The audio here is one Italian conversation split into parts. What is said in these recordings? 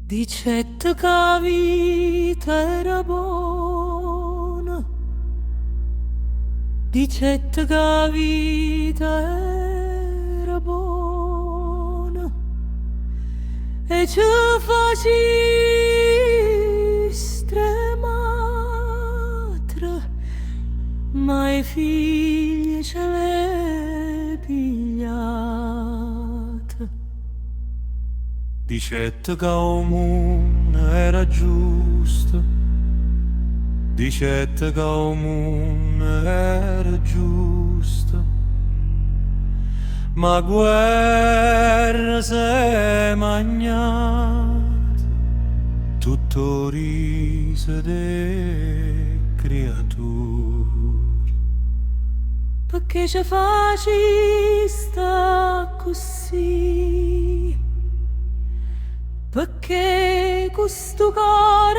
Dicette che la vita era buona, dicette che la vita era buona e ci faci strematre, ma i figli ce le pigliate. Dicette che il mondo era giusto, dicette che il mondo era giusto, ma guerra si è magnata tutto riso delle creature. Perché ci faci sta così? Perché questo cuore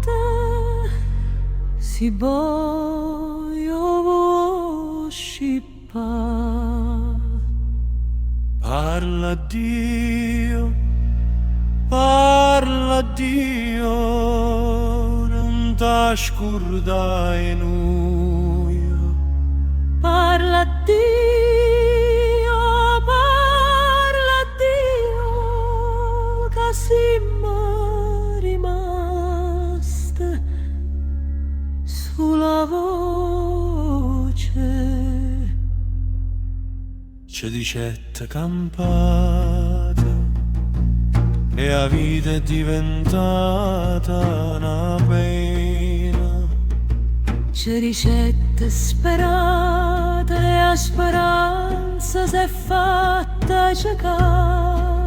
latte si voglio scippare? Parla a Dio, non t'ascordai noi. Parla a Dio, che siamo rimaste sulla voce. Ci dicette campata e la vita è diventata una pena. Ci ricette sperate e la speranza si è fatta ciecata.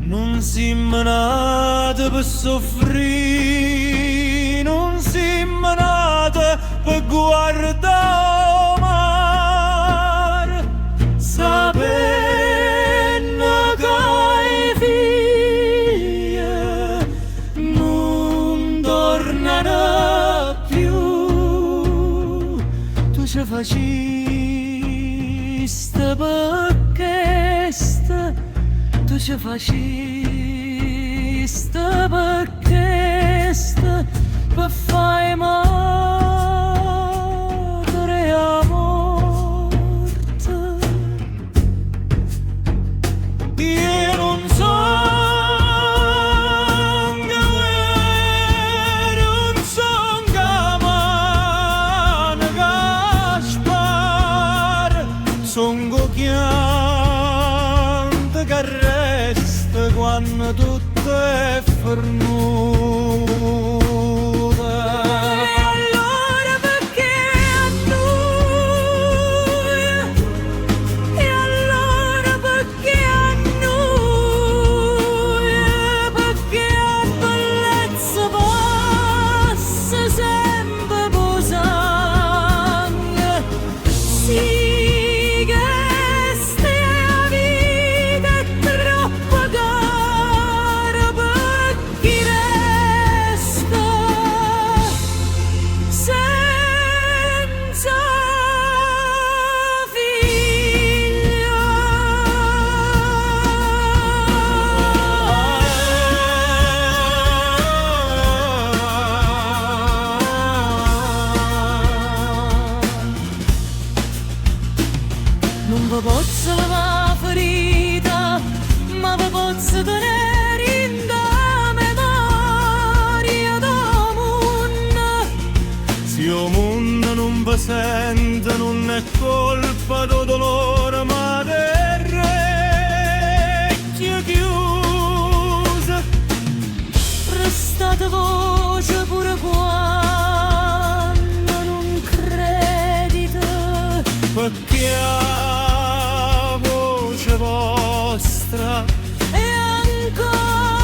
Non siamo nati per soffrire, non siamo nati per guardare mare, sapendo che i figli non tornano più. Tu ci faciste perché tu ci faciste perché per fare madre a morte. Io non so non so Gaspar, son chiante che resta quando tutto è fernuto. Non vi posso lavare ferita, ma vi posso tenere in da memoria da mondo. Se il mondo non vi sente, non è colpa del dolore, ma del orecchie chiuse. Prestate voce pure quando non credite, perché la voce vostra e ancora